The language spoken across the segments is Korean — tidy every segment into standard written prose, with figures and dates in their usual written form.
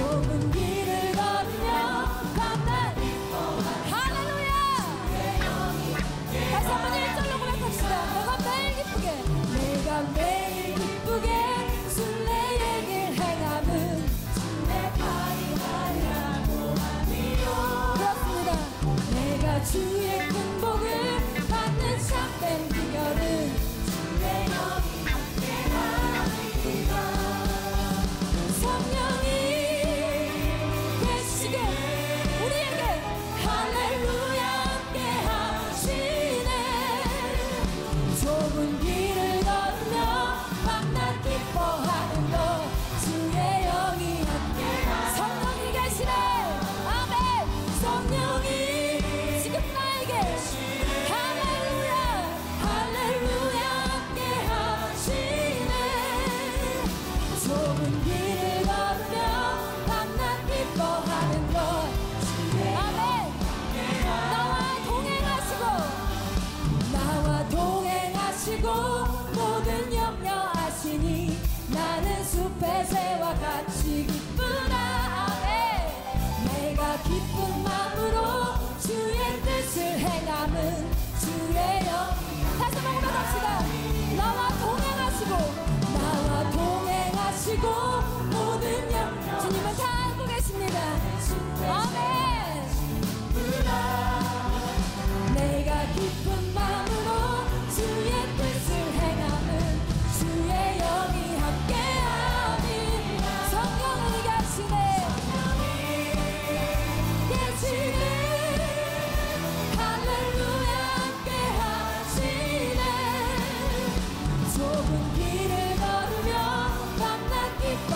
좁은 길을 걸으며 밤낮 할렐루야. 다시 한번 1절로 고백합시다. 내가 매일 기쁘게 내가 매일 기쁘게 순례의 길 행함은 주의 팔이 아니라고 하니요. 그렇습니다. 내가 주의 큰 복을 받는 참된 비결은 주의 영이 함께하니라. 성령이 계시게 우리에게 할렐루야 함께하시네. 좁은 길을 걸으며 밤낮 기뻐하는 것 주의 영이 함께하시네. 성령이 계시네. 아멘. 성령이 지금 나에게 할렐루야 할렐루야 함께하시네. 좁은 길을 걸으며 밤낮 기뻐하는 것 주의 아멘. 나와 동행하시고 모든 염려하시니 나는 숲의 새와 같이 기쁘다. 아멘. 내가 기쁜 마음으로 주의 뜻을 행함은 주의 영. 다시 한번 고백합시다. 나와 동행하시고 모든 영. 주님은 다 알고 계십니다. 아멘. 내가 기쁜 마음으로 주의 뜻을 행함은 주의 영이 함께하니. 성령이 계시네. 할렐루야 함께하시네. 좁은 길을 걸으며 밤낮 기뻐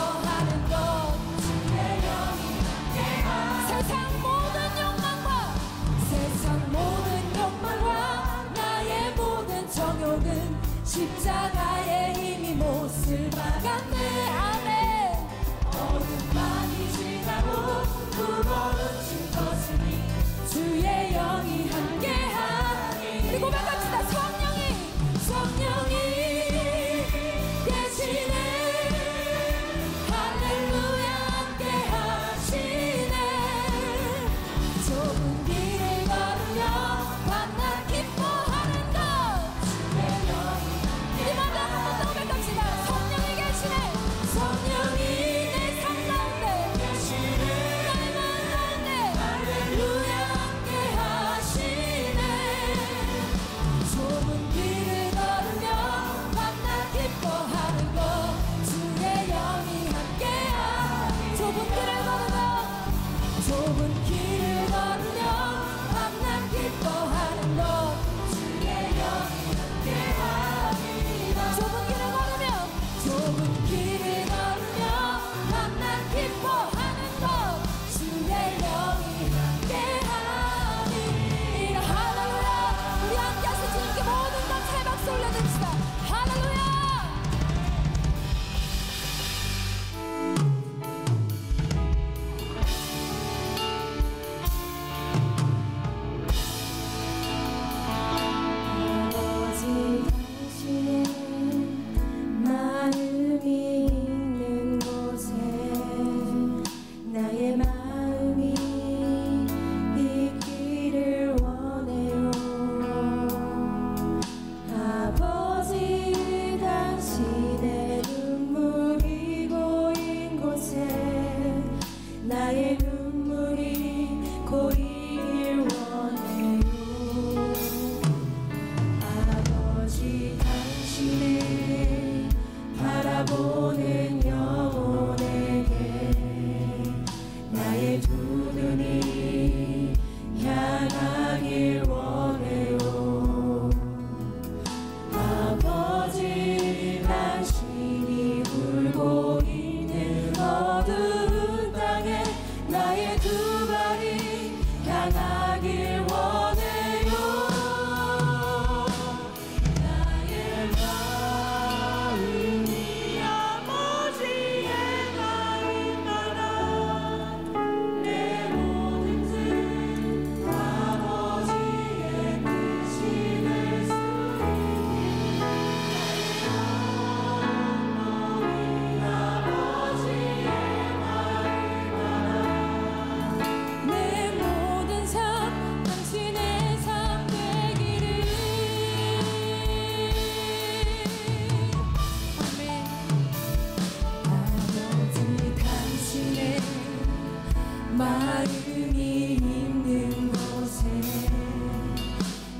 마음이 있는 곳에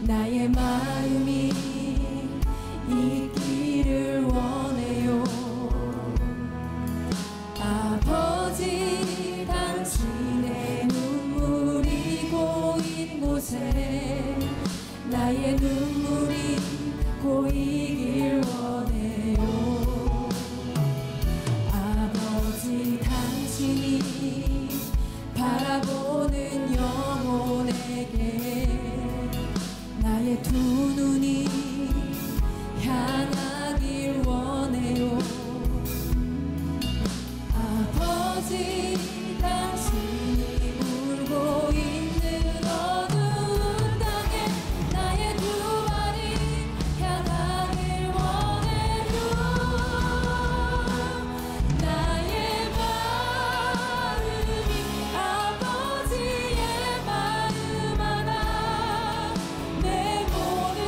나의 마음이 있기를 원해요. 아버지 당신의 눈물이 고인 곳에 나의 눈물이 고이길 원해요. 아버지 당신이 바라보는 영혼에게 나의 두 눈이 향하길 원해요. 아버지 당신이 울고 있는 어두운 땅에 나의 두 발이 향하길 원해요. 나의 마음이 아버지의 마음 하나 내 모든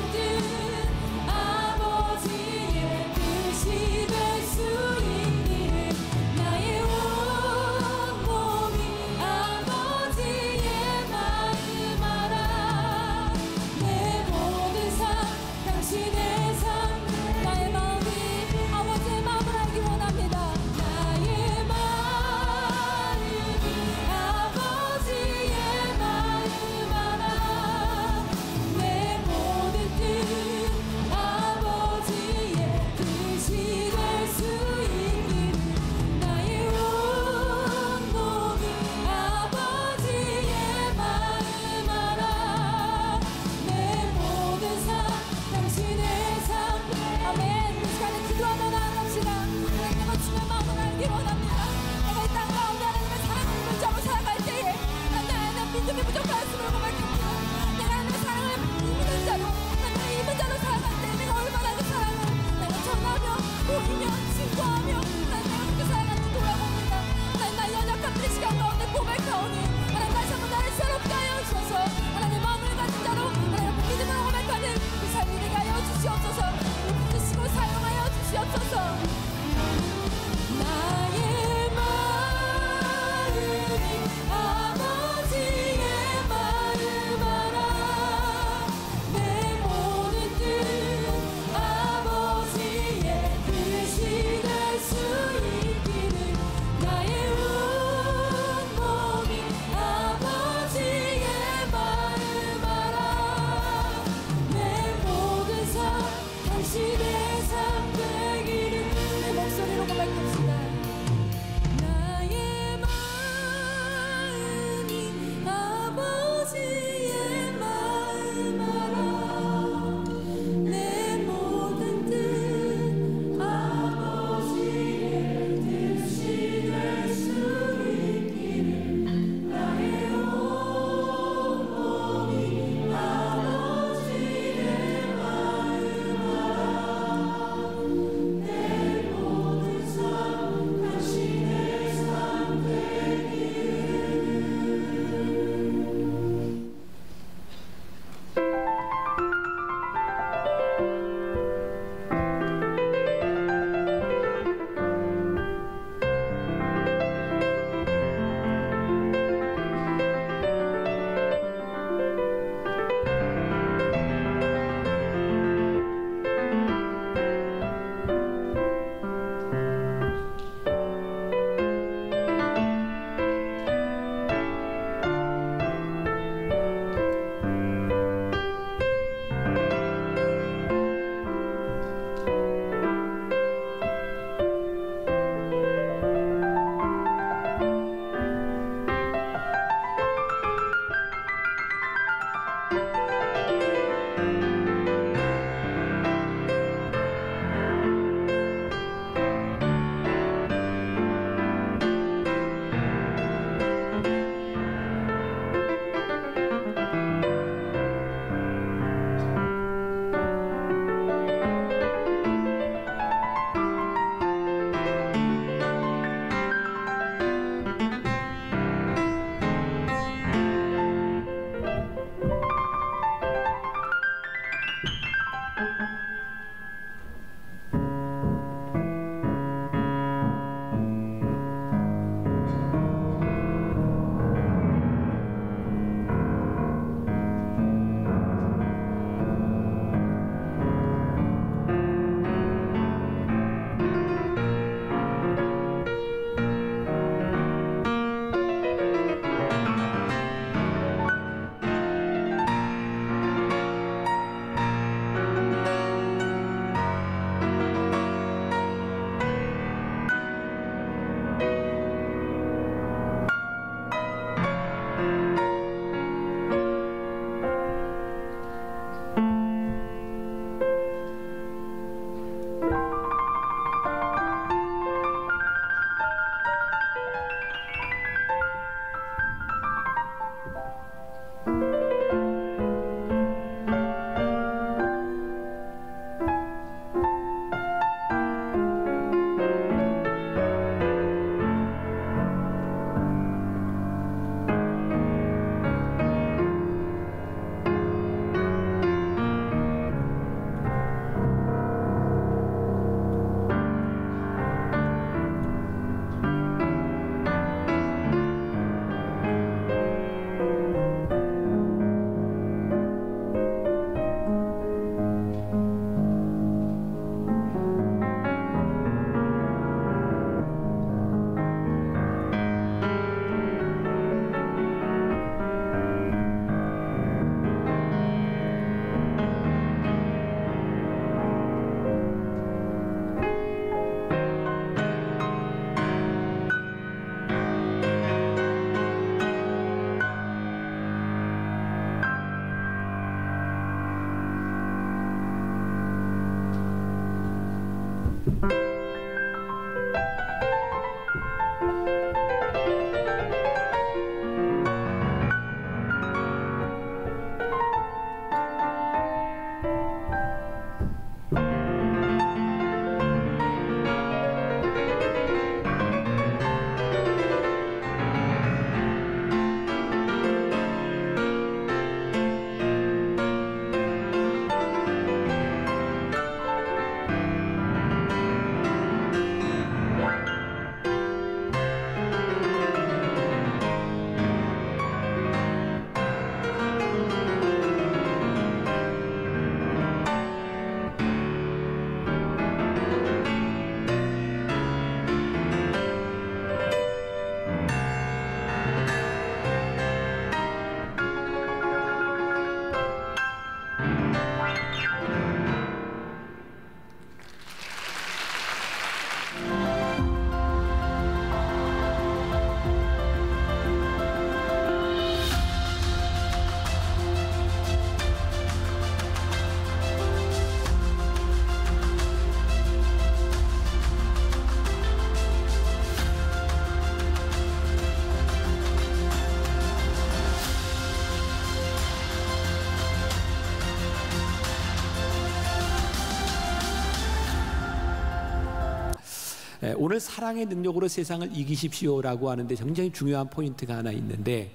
오늘 사랑의 능력으로 세상을 이기십시오라고 하는데 굉장히 중요한 포인트가 하나 있는데,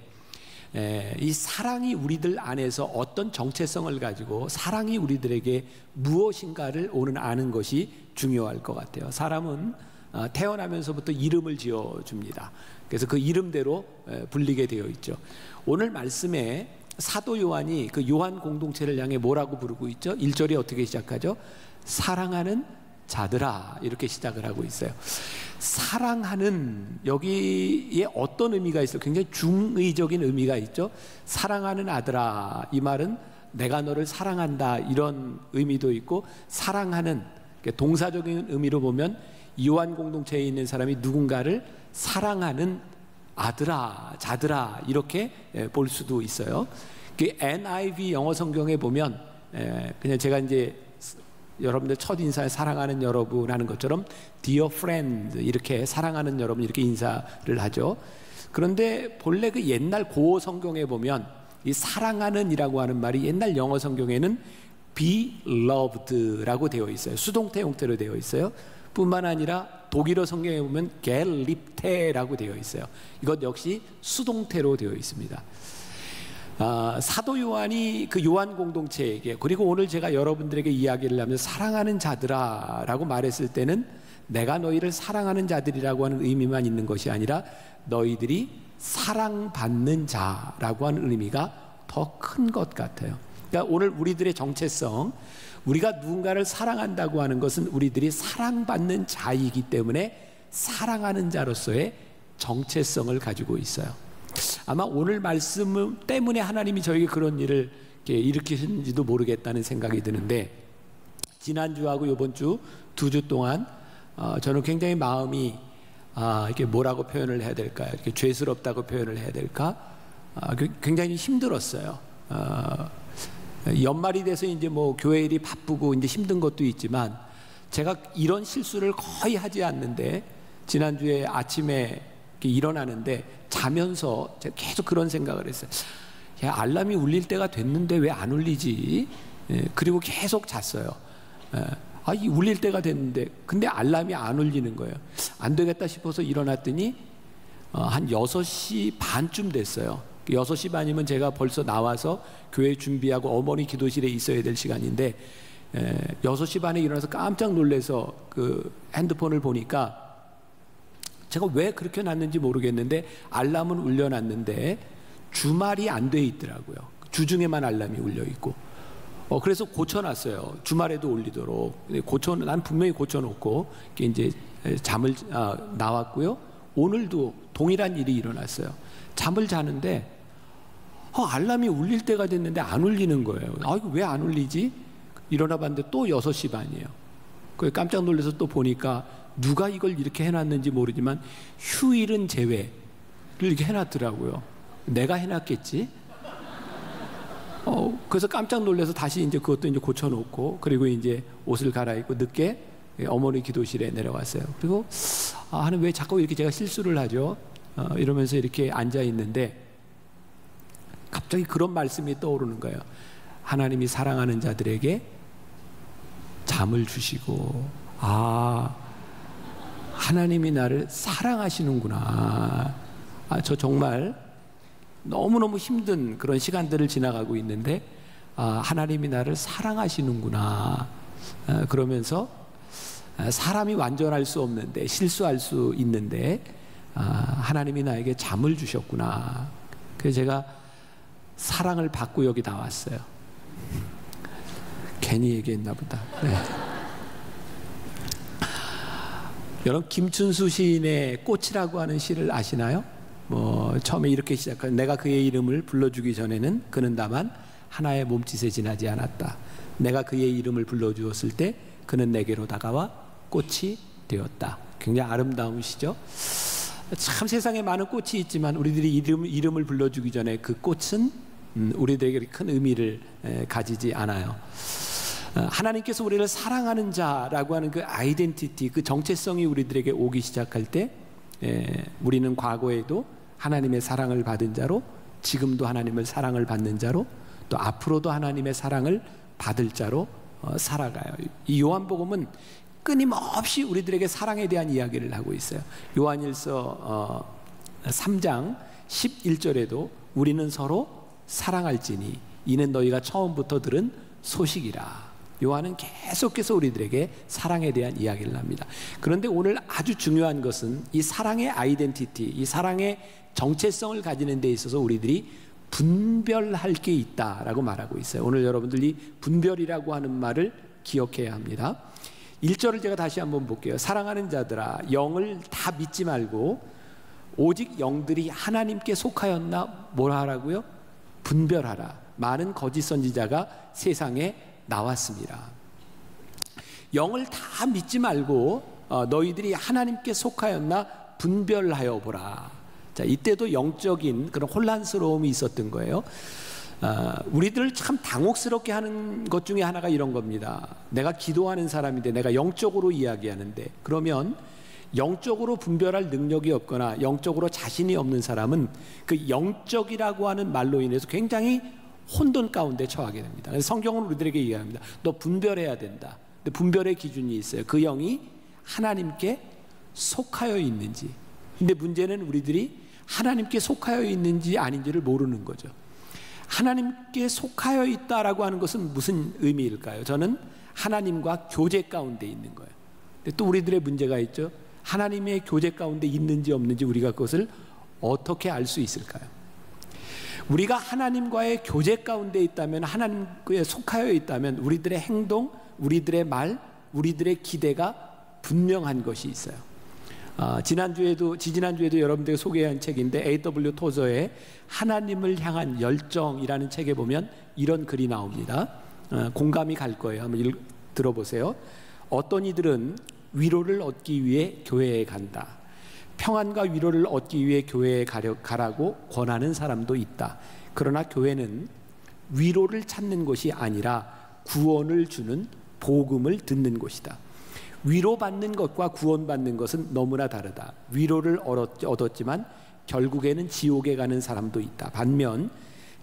이 사랑이 우리들 안에서 어떤 정체성을 가지고 사랑이 우리들에게 무엇인가를 오늘 아는 것이 중요할 것 같아요. 사람은 태어나면서부터 이름을 지어줍니다. 그래서 그 이름대로 불리게 되어 있죠. 오늘 말씀에 사도 요한이 그 요한 공동체를 향해 뭐라고 부르고 있죠? 1절이 어떻게 시작하죠? 사랑하는 자들아, 이렇게 시작을 하고 있어요. 사랑하는, 여기에 어떤 의미가 있어요? 굉장히 중의적인 의미가 있죠. 사랑하는 아들아, 이 말은 내가 너를 사랑한다, 이런 의미도 있고, 사랑하는, 동사적인 의미로 보면 요한 공동체에 있는 사람이 누군가를 사랑하는 아들아, 자들아, 이렇게 볼 수도 있어요. 그 NIV 영어 성경에 보면 그냥 제가 이제 여러분들 첫 인사에 사랑하는 여러분 하는 것처럼 Dear friend, 이렇게 사랑하는 여러분, 이렇게 인사를 하죠. 그런데 본래 그 옛날 고어 성경에 보면 이 사랑하는 이라고 하는 말이 옛날 영어 성경에는 beloved라고 되어 있어요. 수동태 형태로 되어 있어요. 뿐만 아니라 독일어 성경에 보면 geliebte라고 되어 있어요. 이것 역시 수동태로 되어 있습니다. 사도 요한이 그 요한 공동체에게, 그리고 오늘 제가 여러분들에게 이야기를 하면서 사랑하는 자들아 라고 말했을 때는 내가 너희를 사랑하는 자들이라고 하는 의미만 있는 것이 아니라 너희들이 사랑받는 자라고 하는 의미가 더 큰 것 같아요. 그러니까 오늘 우리들의 정체성, 우리가 누군가를 사랑한다고 하는 것은 우리들이 사랑받는 자이기 때문에 사랑하는 자로서의 정체성을 가지고 있어요. 아마 오늘 말씀 때문에 하나님이 저에게 그런 일을 일으키신지도 모르겠다는 생각이 드는데, 지난주하고 이번 주 2주 동안 저는 굉장히 마음이 이렇게 뭐라고 표현을 해야 될까요? 이렇게 죄스럽다고 표현을 해야 될까? 굉장히 힘들었어요. 연말이 돼서 이제 뭐 교회 일이 바쁘고 이제 힘든 것도 있지만, 제가 이런 실수를 거의 하지 않는데 지난주에 아침에 일어나는데 자면서 제가 계속 그런 생각을 했어요. 야, 알람이 울릴 때가 됐는데 왜 안 울리지? 그리고 계속 잤어요. 이 울릴 때가 됐는데 근데 알람이 안 울리는 거예요. 안 되겠다 싶어서 일어났더니 한 6시 반쯤 됐어요. 6시 반이면 제가 벌써 나와서 교회 준비하고 어머니 기도실에 있어야 될 시간인데 6시 반에 일어나서 깜짝 놀라서 그 핸드폰을 보니까 제가 왜 그렇게 놨는지 모르겠는데 알람은 울려놨는데 주말이 안 돼 있더라고요. 주중에만 알람이 울려 있고. 그래서 고쳐놨어요. 주말에도 울리도록. 난 분명히 고쳐놓고 이제 잠을 나왔고요. 오늘도 동일한 일이 일어났어요. 잠을 자는데 알람이 울릴 때가 됐는데 안 울리는 거예요. 이거 왜 안 울리지? 일어나 봤는데 또 6시 반이에요. 그래서 깜짝 놀라서 또 보니까 누가 이걸 이렇게 해놨는지 모르지만 휴일은 제외를 이렇게 해놨더라고요. 내가 해놨겠지? 그래서 깜짝 놀라서 다시 이제 그것도 이제 고쳐놓고, 그리고 이제 옷을 갈아입고 늦게 어머니 기도실에 내려갔어요. 그리고 하나님 왜 자꾸 이렇게 제가 실수를 하죠? 이러면서 이렇게 앉아 있는데 갑자기 그런 말씀이 떠오르는 거예요. 하나님이 사랑하는 자들에게 잠을 주시고, 하나님이 나를 사랑하시는구나. 저 정말 너무너무 힘든 그런 시간들을 지나가고 있는데 하나님이 나를 사랑하시는구나. 그러면서 사람이 완전할 수 없는데, 실수할 수 있는데 하나님이 나에게 잠을 주셨구나. 그래서 제가 사랑을 받고 여기 나왔어요. 괜히 얘기했나 보다. 네. 여러분, 김춘수 시인의 꽃이라고 하는 시를 아시나요? 처음에 이렇게 시작한, 내가 그의 이름을 불러주기 전에는 그는 다만 하나의 몸짓에 지나지 않았다. 내가 그의 이름을 불러주었을 때 그는 내게로 다가와 꽃이 되었다. 굉장히 아름다운 시죠. 참 세상에 많은 꽃이 있지만 우리들이 이름을 불러주기 전에 그 꽃은 우리들에게 큰 의미를 가지지 않아요. 하나님께서 우리를 사랑하는 자라고 하는 그 아이덴티티, 그 정체성이 우리들에게 오기 시작할 때 우리는 과거에도 하나님의 사랑을 받은 자로, 지금도 하나님의 사랑을 받는 자로, 또 앞으로도 하나님의 사랑을 받을 자로 살아가요. 이 요한복음은 끊임없이 우리들에게 사랑에 대한 이야기를 하고 있어요. 요한일서 3장 11절에도 우리는 서로 사랑할지니 이는 너희가 처음부터 들은 소식이라. 요한은 계속해서 우리들에게 사랑에 대한 이야기를 합니다. 그런데 오늘 아주 중요한 것은 이 사랑의 아이덴티티, 이 사랑의 정체성을 가지는 데 있어서 우리들이 분별할 게 있다라고 말하고 있어요. 오늘 여러분들이 분별이라고 하는 말을 기억해야 합니다. 1절을 제가 다시 한번 볼게요. 사랑하는 자들아, 영을 다 믿지 말고 오직 영들이 하나님께 속하였나 뭐라 하라고요? 분별하라. 많은 거짓 선지자가 세상에 나왔습니다. 영을 다 믿지 말고 너희들이 하나님께 속하였나 분별하여 보라. 자, 이때도 영적인 그런 혼란스러움이 있었던 거예요. 우리들을 참 당혹스럽게 하는 것 중에 하나가 이런 겁니다. 내가 기도하는 사람인데 내가 영적으로 이야기하는데, 그러면 영적으로 분별할 능력이 없거나 영적으로 자신이 없는 사람은 그 영적이라고 하는 말로 인해서 굉장히 혼돈 가운데 처하게 됩니다. 그래서 성경은 우리들에게 얘기합니다. 너 분별해야 된다. 근데 분별의 기준이 있어요. 그 영이 하나님께 속하여 있는지. 근데 문제는 우리들이 하나님께 속하여 있는지 아닌지를 모르는 거죠. 하나님께 속하여 있다라고 하는 것은 무슨 의미일까요? 저는 하나님과 교제 가운데 있는 거예요. 근데 또 우리들의 문제가 있죠. 하나님의 교제 가운데 있는지 없는지 우리가 그것을 어떻게 알 수 있을까요? 우리가 하나님과의 교제 가운데 있다면, 하나님께 속하여 있다면 우리들의 행동, 우리들의 말, 우리들의 기대가 분명한 것이 있어요. 지지난주에도 여러분들에게 소개한 책인데 A.W. 토저의 하나님을 향한 열정이라는 책에 보면 이런 글이 나옵니다. 공감이 갈 거예요. 한번 들어보세요. 어떤 이들은 위로를 얻기 위해 교회에 간다. 평안과 위로를 얻기 위해 교회에 가라고 권하는 사람도 있다. 그러나 교회는 위로를 찾는 곳이 아니라 구원을 주는 복음을 듣는 곳이다. 위로받는 것과 구원받는 것은 너무나 다르다. 위로를 얻었지만 결국에는 지옥에 가는 사람도 있다. 반면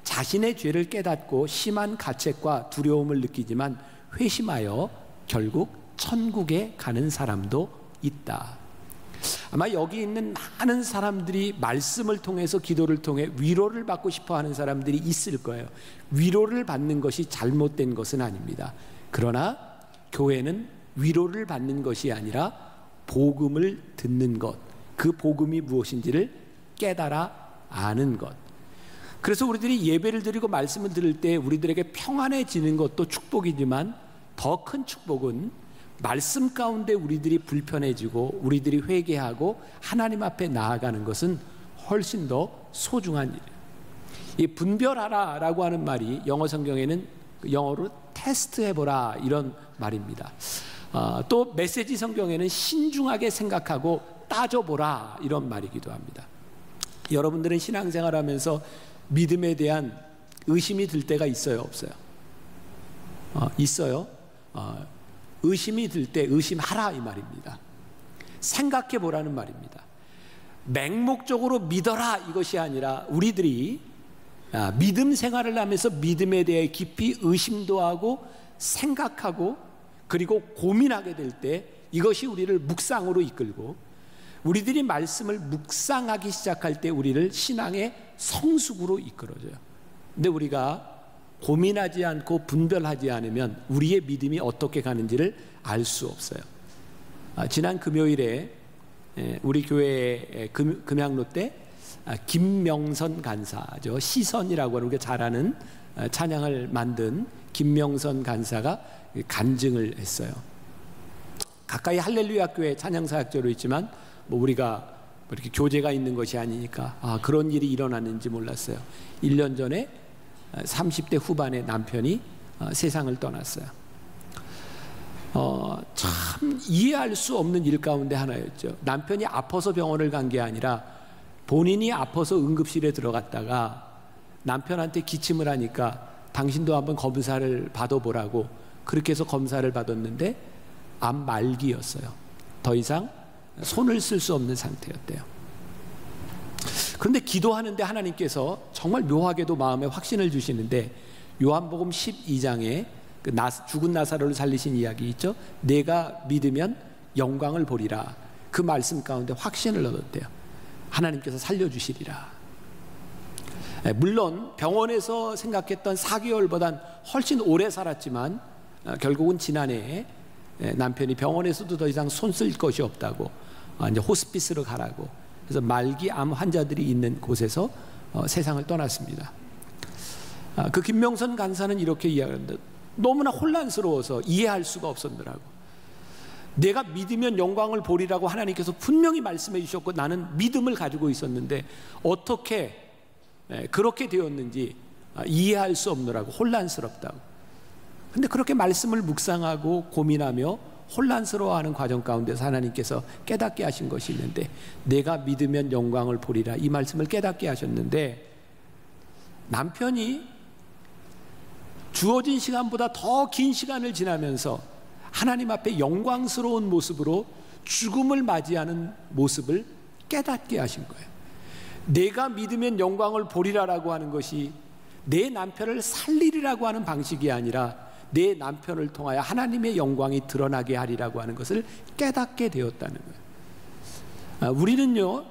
자신의 죄를 깨닫고 심한 가책과 두려움을 느끼지만 회심하여 결국 천국에 가는 사람도 있다. 아마 여기 있는 많은 사람들이 말씀을 통해서, 기도를 통해 위로를 받고 싶어하는 사람들이 있을 거예요. 위로를 받는 것이 잘못된 것은 아닙니다. 그러나 교회는 위로를 받는 것이 아니라 복음을 듣는 것, 그 복음이 무엇인지를 깨달아 아는 것. 그래서 우리들이 예배를 드리고 말씀을 들을 때 우리들에게 평안해지는 것도 축복이지만 더 큰 축복은 말씀 가운데 우리들이 불편해지고 우리들이 회개하고 하나님 앞에 나아가는 것은 훨씬 더 소중한 일이에요. 이 분별하라라고 하는 말이 영어 성경에는 영어로 테스트해보라 이런 말입니다. 또 메시지 성경에는 신중하게 생각하고 따져보라 이런 말이기도 합니다. 여러분들은 신앙생활하면서 믿음에 대한 의심이 들 때가 있어요, 없어요? 있어요. 의심이 들 때 의심하라 이 말입니다. 생각해 보라는 말입니다. 맹목적으로 믿어라 이것이 아니라 우리들이 믿음 생활을 하면서 믿음에 대해 깊이 의심도 하고 생각하고 그리고 고민하게 될 때 이것이 우리를 묵상으로 이끌고, 우리들이 말씀을 묵상하기 시작할 때 우리를 신앙의 성숙으로 이끌어줘요. 근데 우리가 고민하지 않고 분별하지 않으면 우리의 믿음이 어떻게 가는지를 알 수 없어요. 지난 금요일에 우리 교회 금양로 때 김명선 간사죠, 시선이라고 하는 우리가 잘 아는 찬양을 만든 김명선 간사가 간증을 했어요. 가까이 할렐루야 교회 찬양사역자로 있지만 뭐 우리가 이렇게 교제가 있는 것이 아니니까 그런 일이 일어났는지 몰랐어요. 1년 전에 30대 후반의 남편이 세상을 떠났어요. 참 이해할 수 없는 일 가운데 하나였죠. 남편이 아파서 병원을 간 게 아니라 본인이 아파서 응급실에 들어갔다가 남편한테 기침을 하니까 당신도 한번 검사를 받아보라고 그렇게 해서 검사를 받았는데 암 말기였어요. 더 이상 손을 쓸 수 없는 상태였대요. 그런데 기도하는데 하나님께서 정말 묘하게도 마음에 확신을 주시는데 요한복음 12장에 죽은 나사로를 살리신 이야기 있죠. 내가 믿으면 영광을 보리라. 그 말씀 가운데 확신을 얻었대요. 하나님께서 살려주시리라. 물론 병원에서 생각했던 4개월보단 훨씬 오래 살았지만 결국은 지난해 남편이 병원에서도 더 이상 손 쓸 것이 없다고 이제 호스피스로 가라고, 그래서 말기 암 환자들이 있는 곳에서 세상을 떠났습니다. 그 김명선 간사는 이렇게 이야기합니다. 너무나 혼란스러워서 이해할 수가 없었더라고. 내가 믿으면 영광을 보리라고 하나님께서 분명히 말씀해 주셨고 나는 믿음을 가지고 있었는데 어떻게 그렇게 되었는지 이해할 수 없느라고, 혼란스럽다고. 근데 그렇게 말씀을 묵상하고 고민하며 혼란스러워하는 과정 가운데서 하나님께서 깨닫게 하신 것이 있는데, 내가 믿으면 영광을 보리라, 이 말씀을 깨닫게 하셨는데, 남편이 주어진 시간보다 더 긴 시간을 지나면서 하나님 앞에 영광스러운 모습으로 죽음을 맞이하는 모습을 깨닫게 하신 거예요. 내가 믿으면 영광을 보리라라고 하는 것이 내 남편을 살리리라고 하는 방식이 아니라 내 남편을 통하여 하나님의 영광이 드러나게 하리라고 하는 것을 깨닫게 되었다는 거예요. 우리는요,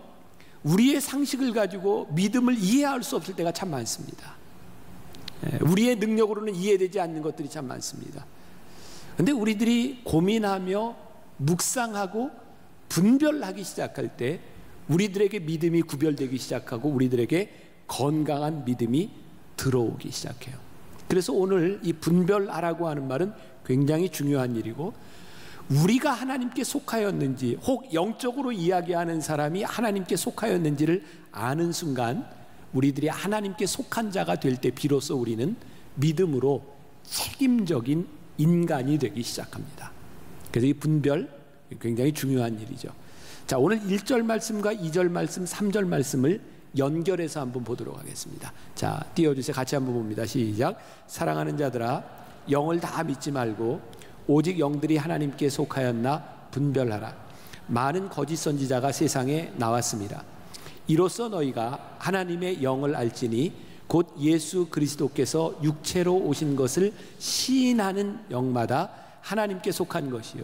우리의 상식을 가지고 믿음을 이해할 수 없을 때가 참 많습니다. 우리의 능력으로는 이해되지 않는 것들이 참 많습니다. 그런데 우리들이 고민하며 묵상하고 분별하기 시작할 때 우리들에게 믿음이 구별되기 시작하고 우리들에게 건강한 믿음이 들어오기 시작해요. 그래서 오늘 이 분별하라고 하는 말은 굉장히 중요한 일이고, 우리가 하나님께 속하였는지, 혹 영적으로 이야기하는 사람이 하나님께 속하였는지를 아는 순간 우리들이 하나님께 속한 자가 될 때 비로소 우리는 믿음으로 책임적인 인간이 되기 시작합니다. 그래서 이 분별 굉장히 중요한 일이죠. 자, 오늘 1절 말씀과 2절 말씀, 3절 말씀을 연결해서 한번 보도록 하겠습니다. 자, 띄워주세요. 같이 한번 봅니다. 시작. 사랑하는 자들아, 영을 다 믿지 말고 오직 영들이 하나님께 속하였나 분별하라. 많은 거짓 선지자가 세상에 나왔습니다. 이로써 너희가 하나님의 영을 알지니 곧 예수 그리스도께서 육체로 오신 것을 시인하는 영마다 하나님께 속한 것이요,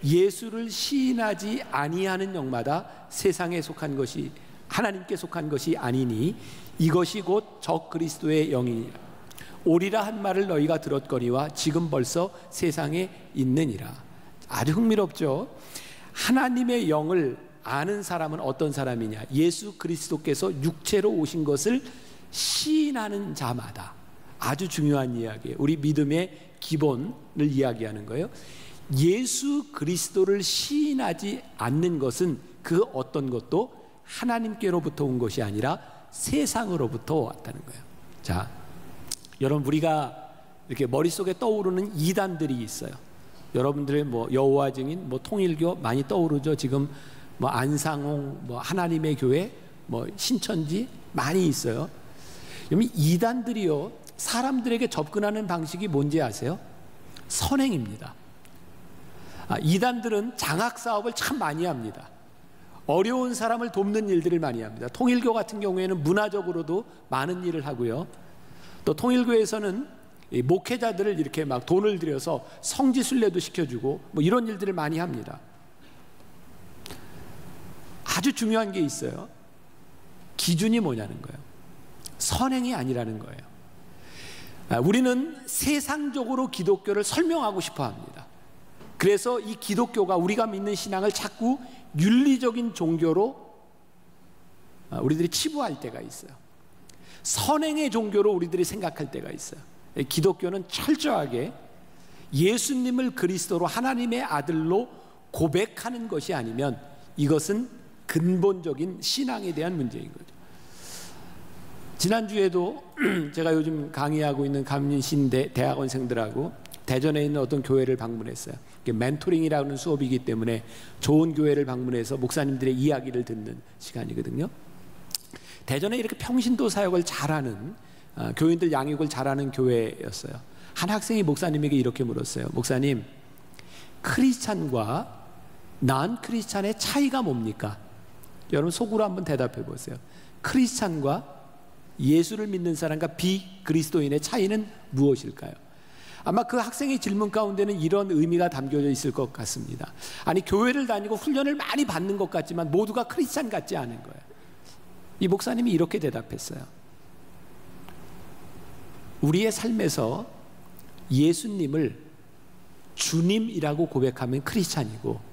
예수를 시인하지 아니하는 영마다 세상에 속한 것이 하나님께 속한 것이 아니니 이것이 곧 적 그리스도의 영이니라. 오리라 한 말을 너희가 들었거니와 지금 벌써 세상에 있느니라. 아주 흥미롭죠. 하나님의 영을 아는 사람은 어떤 사람이냐? 예수 그리스도께서 육체로 오신 것을 시인하는 자마다. 아주 중요한 이야기예요. 우리 믿음의 기본을 이야기하는 거예요. 예수 그리스도를 시인하지 않는 것은 그 어떤 것도 하나님께로부터 온 것이 아니라 세상으로부터 왔다는 거예요. 자, 여러분, 우리가 이렇게 머릿속에 떠오르는 이단들이 있어요. 여러분들의 뭐 여호와 증인, 뭐 통일교 많이 떠오르죠. 지금 뭐 안상홍, 뭐 하나님의 교회, 뭐 신천지 많이 있어요. 여러분, 이단들이요, 사람들에게 접근하는 방식이 뭔지 아세요? 선행입니다. 이단들은 장학 사업을 참 많이 합니다. 어려운 사람을 돕는 일들을 많이 합니다. 통일교 같은 경우에는 문화적으로도 많은 일을 하고요. 또 통일교에서는 목회자들을 이렇게 막 돈을 들여서 성지순례도 시켜주고 뭐 이런 일들을 많이 합니다. 아주 중요한 게 있어요. 기준이 뭐냐는 거예요. 선행이 아니라는 거예요. 우리는 세상적으로 기독교를 설명하고 싶어 합니다. 그래서 이 기독교가, 우리가 믿는 신앙을 자꾸 윤리적인 종교로 우리들이 치부할 때가 있어요. 선행의 종교로 우리들이 생각할 때가 있어요. 기독교는 철저하게 예수님을 그리스도로 하나님의 아들로 고백하는 것이 아니면 이것은 근본적인 신앙에 대한 문제인 거죠. 지난주에도 제가 요즘 강의하고 있는 감신대 대학원생들하고 대전에 있는 어떤 교회를 방문했어요. 멘토링이라는 수업이기 때문에 좋은 교회를 방문해서 목사님들의 이야기를 듣는 시간이거든요. 대전에 이렇게 평신도 사역을 잘하는 교인들 양육을 잘하는 교회였어요. 한 학생이 목사님에게 이렇게 물었어요. 목사님, 크리스찬과 난 크리스찬의 차이가 뭡니까? 여러분 속으로 한번 대답해 보세요. 크리스찬과 예수를 믿는 사람과 비그리스도인의 차이는 무엇일까요? 아마 그 학생의 질문 가운데는 이런 의미가 담겨져 있을 것 같습니다. 아니, 교회를 다니고 훈련을 많이 받는 것 같지만 모두가 크리스찬 같지 않은 거예요. 이 목사님이 이렇게 대답했어요. 우리의 삶에서 예수님을 주님이라고 고백하면 크리스찬이고,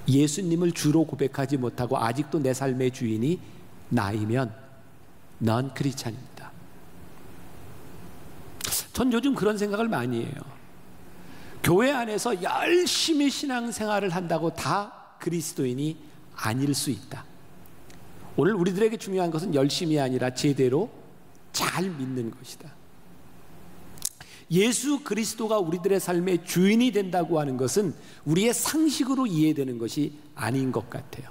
예수님을 주로 고백하지 못하고 아직도 내 삶의 주인이 나이면 넌 크리스찬입니다. 전 요즘 그런 생각을 많이 해요. 교회 안에서 열심히 신앙생활을 한다고 다 그리스도인이 아닐 수 있다. 오늘 우리들에게 중요한 것은 열심이 아니라 제대로 잘 믿는 것이다. 예수 그리스도가 우리들의 삶의 주인이 된다고 하는 것은 우리의 상식으로 이해되는 것이 아닌 것 같아요.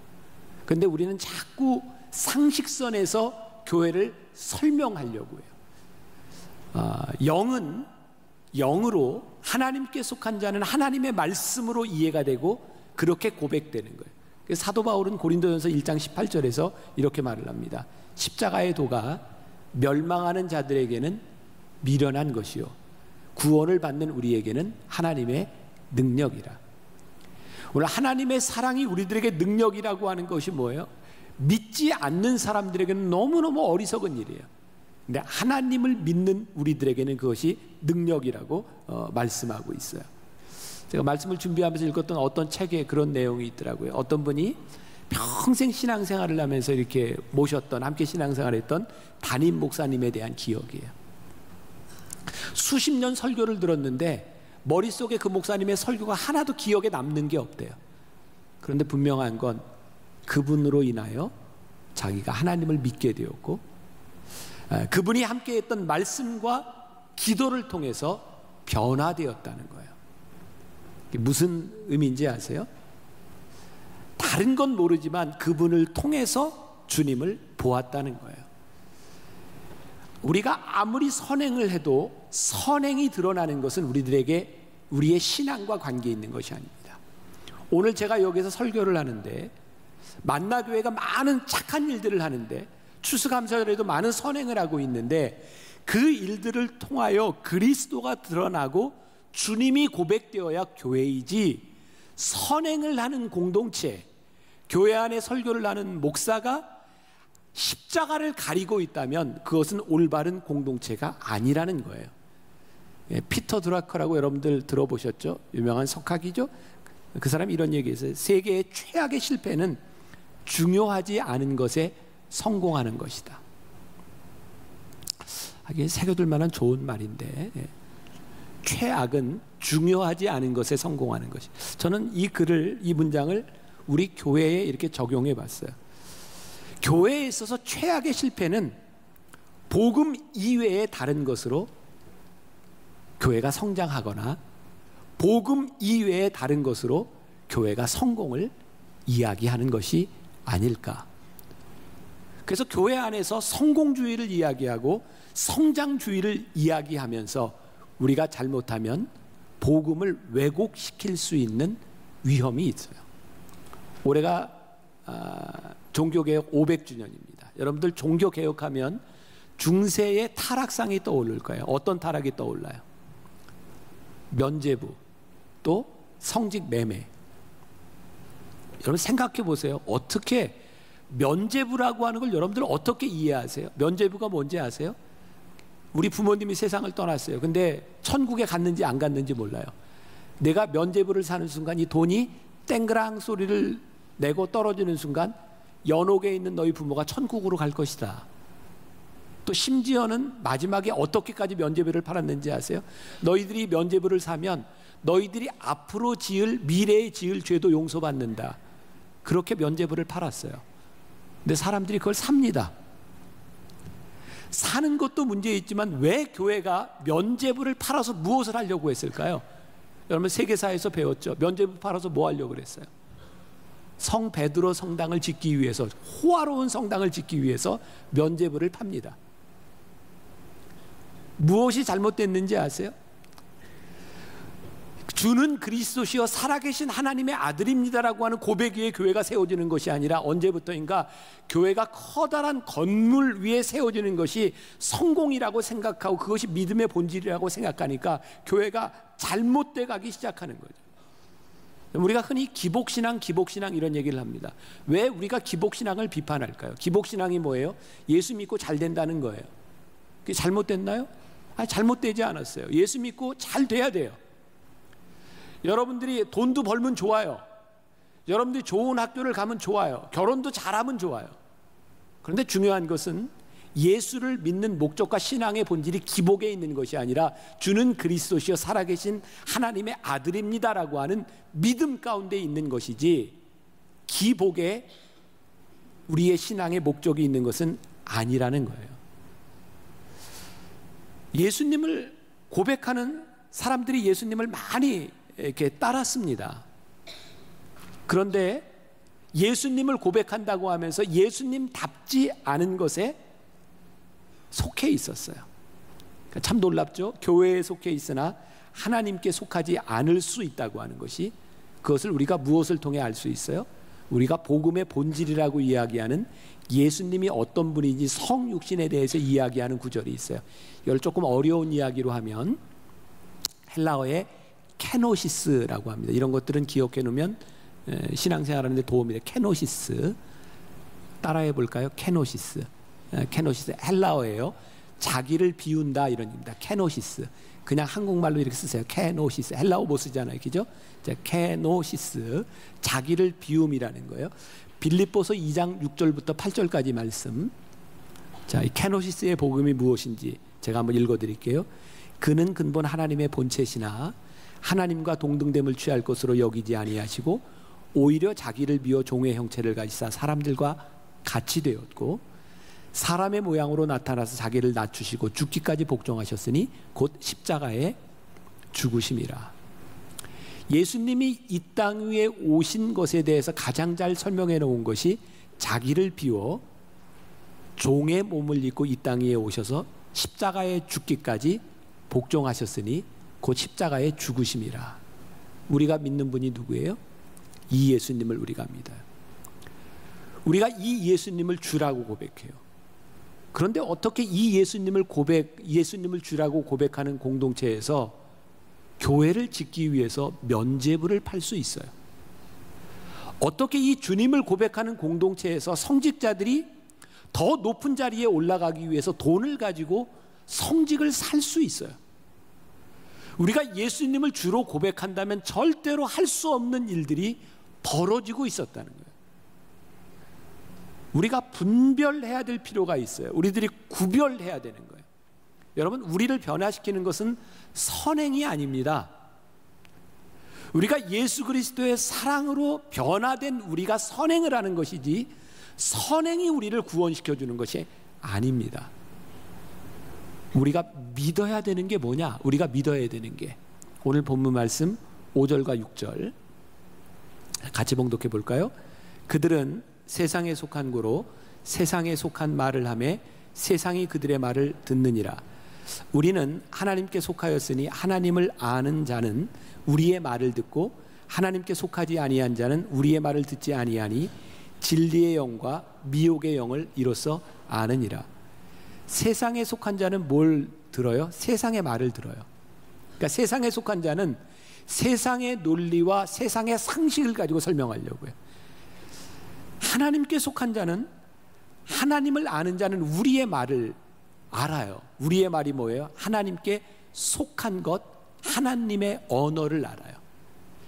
그런데 우리는 자꾸 상식선에서 교회를 설명하려고 해요. 영은 영으로, 하나님께 속한 자는 하나님의 말씀으로 이해가 되고 그렇게 고백되는 거예요. 그래서 사도 바울은 고린도전서 1장 18절에서 이렇게 말을 합니다. 십자가의 도가 멸망하는 자들에게는 미련한 것이요 구원을 받는 우리에게는 하나님의 능력이라. 오늘 하나님의 사랑이 우리들에게 능력이라고 하는 것이 뭐예요? 믿지 않는 사람들에게는 너무너무 어리석은 일이에요. 근데 하나님을 믿는 우리들에게는 그것이 능력이라고 말씀하고 있어요. 제가 말씀을 준비하면서 읽었던 어떤 책에 그런 내용이 있더라고요. 어떤 분이 평생 신앙생활을 하면서 이렇게 모셨던, 함께 신앙생활을 했던 담임 목사님에 대한 기억이에요. 수십 년 설교를 들었는데 머릿속에 그 목사님의 설교가 하나도 기억에 남는 게 없대요. 그런데 분명한 건 그분으로 인하여 자기가 하나님을 믿게 되었고, 그분이 함께 했던 말씀과 기도를 통해서 변화되었다는 거예요. 무슨 의미인지 아세요? 다른 건 모르지만 그분을 통해서 주님을 보았다는 거예요. 우리가 아무리 선행을 해도 선행이 드러나는 것은 우리들에게 우리의 신앙과 관계 있는 것이 아닙니다. 오늘 제가 여기서 설교를 하는데, 만나교회가 많은 착한 일들을 하는데, 추수감사절에도 많은 선행을 하고 있는데, 그 일들을 통하여 그리스도가 드러나고 주님이 고백되어야 교회이지, 선행을 하는 공동체, 교회 안에 설교를 하는 목사가 십자가를 가리고 있다면 그것은 올바른 공동체가 아니라는 거예요. 피터 드라커라고 여러분들 들어보셨죠? 유명한 석학이죠? 그 사람이 이런 얘기했어요. 세계의 최악의 실패는 중요하지 않은 것에 성공하는 것이다. 하긴 새겨둘 만한 좋은 말인데, 최악은 중요하지 않은 것에 성공하는 것이. 저는 이 글을, 이 문장을 우리 교회에 이렇게 적용해 봤어요. 교회에 있어서 최악의 실패는 복음 이외의 다른 것으로 교회가 성장하거나 복음 이외의 다른 것으로 교회가 성공을 이야기하는 것이 아닐까. 그래서 교회 안에서 성공주의를 이야기하고 성장주의를 이야기하면서 우리가 잘못하면 복음을 왜곡시킬 수 있는 위험이 있어요. 올해가 종교개혁 500주년입니다. 여러분들 종교개혁하면 중세의 타락상이 떠오를 거예요. 어떤 타락이 떠올라요? 면죄부, 또 성직 매매. 여러분 생각해 보세요. 어떻게 면죄부라고 하는 걸 여러분들 어떻게 이해하세요? 면죄부가 뭔지 아세요? 우리 부모님이 세상을 떠났어요. 근데 천국에 갔는지 안 갔는지 몰라요. 내가 면죄부를 사는 순간 이 돈이 땡그랑 소리를 내고 떨어지는 순간 연옥에 있는 너희 부모가 천국으로 갈 것이다. 또 심지어는 마지막에 어떻게까지 면죄부를 팔았는지 아세요? 너희들이 면죄부를 사면 너희들이 앞으로 지을, 미래에 지을 죄도 용서받는다. 그렇게 면죄부를 팔았어요. 근데 사람들이 그걸 삽니다. 사는 것도 문제 있지만 왜 교회가 면죄부를 팔아서 무엇을 하려고 했을까요? 여러분 세계사에서 배웠죠. 면죄부 팔아서 뭐 하려고 그랬어요? 성 베드로 성당을 짓기 위해서, 호화로운 성당을 짓기 위해서 면죄부를 팝니다. 무엇이 잘못됐는지 아세요? 주는 그리스도시여 살아계신 하나님의 아들입니다라고 하는 고백 위에 교회가 세워지는 것이 아니라 언제부터인가 교회가 커다란 건물 위에 세워지는 것이 성공이라고 생각하고 그것이 믿음의 본질이라고 생각하니까 교회가 잘못돼 가기 시작하는 거죠. 우리가 흔히 기복신앙 이런 얘기를 합니다. 왜 우리가 기복신앙을 비판할까요? 기복신앙이 뭐예요? 예수 믿고 잘 된다는 거예요. 그게 잘못됐나요? 아니, 잘못되지 않았어요. 예수 믿고 잘 돼야 돼요. 여러분들이 돈도 벌면 좋아요. 여러분들이 좋은 학교를 가면 좋아요. 결혼도 잘하면 좋아요. 그런데 중요한 것은 예수를 믿는 목적과 신앙의 본질이 기복에 있는 것이 아니라 주는 그리스도시여 살아계신 하나님의 아들입니다라고 하는 믿음 가운데 있는 것이지, 기복에 우리의 신앙의 목적이 있는 것은 아니라는 거예요. 예수님을 고백하는 사람들이 예수님을 많이 이렇게 따랐습니다. 그런데 예수님을 고백한다고 하면서 예수님답지 않은 것에 속해 있었어요. 참 놀랍죠? 교회에 속해 있으나 하나님께 속하지 않을 수 있다고 하는 것이, 그것을 우리가 무엇을 통해 알 수 있어요? 우리가 복음의 본질이라고 이야기하는 예수님이 어떤 분인지 성육신에 대해서 이야기하는 구절이 있어요. 이걸 조금 어려운 이야기로 하면 헬라어의 케노시스라고 합니다. 이런 것들은 기억해 놓으면 신앙생활하는 데 도움이 돼요. 케노시스 따라해 볼까요? 케노시스. 케노시스 헬라어예요. 자기를 비운다 이런 의미입니다. 케노시스. 그냥 한국말로 이렇게 쓰세요. 케노시스. 헬라어 못 쓰잖아요. 그죠? 케노시스. 자기를 비움이라는 거예요. 빌립보서 2장 6절부터 8절까지 말씀. 자, 이 케노시스의 복음이 무엇인지 제가 한번 읽어 드릴게요. 그는 근본 하나님의 본체시나 하나님과 동등됨을 취할 것으로 여기지 아니하시고 오히려 자기를 비워 종의 형체를 가지사 사람들과 같이 되었고 사람의 모양으로 나타나서 자기를 낮추시고 죽기까지 복종하셨으니 곧 십자가에 죽으심이라. 예수님이 이 땅 위에 오신 것에 대해서 가장 잘 설명해 놓은 것이 자기를 비워 종의 몸을 입고 이 땅 위에 오셔서 십자가에 죽기까지 복종하셨으니 곧 십자가에 죽으심이라. 우리가 믿는 분이 누구예요? 이 예수님을 우리가 믿어요. 우리가 이 예수님을 주라고 고백해요. 그런데 어떻게 이 예수님을 주라고 고백하는 공동체에서 교회를 짓기 위해서 면죄부를 팔 수 있어요? 어떻게 이 주님을 고백하는 공동체에서 성직자들이 더 높은 자리에 올라가기 위해서 돈을 가지고 성직을 살 수 있어요? 우리가 예수님을 주로 고백한다면 절대로 할 수 없는 일들이 벌어지고 있었다는 거예요. 우리가 분별해야 될 필요가 있어요. 우리들이 구별해야 되는 거예요. 여러분, 우리를 변화시키는 것은 선행이 아닙니다. 우리가 예수 그리스도의 사랑으로 변화된 우리가 선행을 하는 것이지 선행이 우리를 구원시켜주는 것이 아닙니다. 우리가 믿어야 되는 게 뭐냐? 우리가 믿어야 되는 게 오늘 본문 말씀 5절과 6절 같이 봉독해 볼까요? 그들은 세상에 속한 고로 세상에 속한 말을 하며 세상이 그들의 말을 듣느니라. 우리는 하나님께 속하였으니 하나님을 아는 자는 우리의 말을 듣고 하나님께 속하지 아니한 자는 우리의 말을 듣지 아니하니 진리의 영과 미혹의 영을 이로써 아느니라. 세상에 속한 자는 뭘 들어요? 세상의 말을 들어요. 그러니까 세상에 속한 자는 세상의 논리와 세상의 상식을 가지고 설명하려고요. 하나님께 속한 자는, 하나님을 아는 자는 우리의 말을 알아요. 우리의 말이 뭐예요? 하나님께 속한 것, 하나님의 언어를 알아요.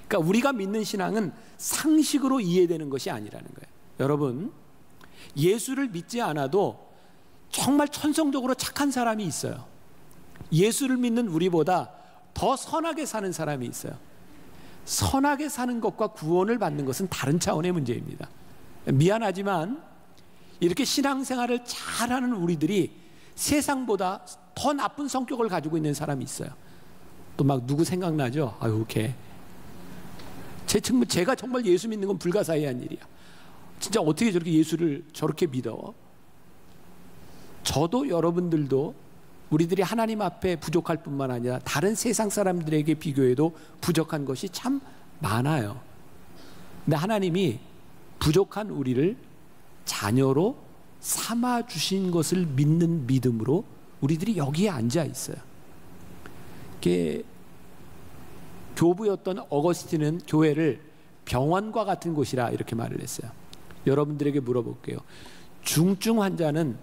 그러니까 우리가 믿는 신앙은 상식으로 이해되는 것이 아니라는 거예요. 여러분, 예수를 믿지 않아도 정말 천성적으로 착한 사람이 있어요. 예수를 믿는 우리보다 더 선하게 사는 사람이 있어요. 선하게 사는 것과 구원을 받는 것은 다른 차원의 문제입니다. 미안하지만 이렇게 신앙생활을 잘하는 우리들이 세상보다 더 나쁜 성격을 가지고 있는 사람이 있어요. 또 막 누구 생각나죠? 아유, 걔. 제가 정말 예수 믿는 건 불가사의한 일이야. 진짜 어떻게 저렇게 예수를 저렇게 믿어? 저도 여러분들도 우리들이 하나님 앞에 부족할 뿐만 아니라 다른 세상 사람들에게 비교해도 부족한 것이 참 많아요. 근데 하나님이 부족한 우리를 자녀로 삼아 주신 것을 믿는 믿음으로 우리들이 여기에 앉아 있어요. 교부였던 어거스틴은 교회를 병원과 같은 곳이라 이렇게 말을 했어요. 여러분들에게 물어볼게요. 중증 환자는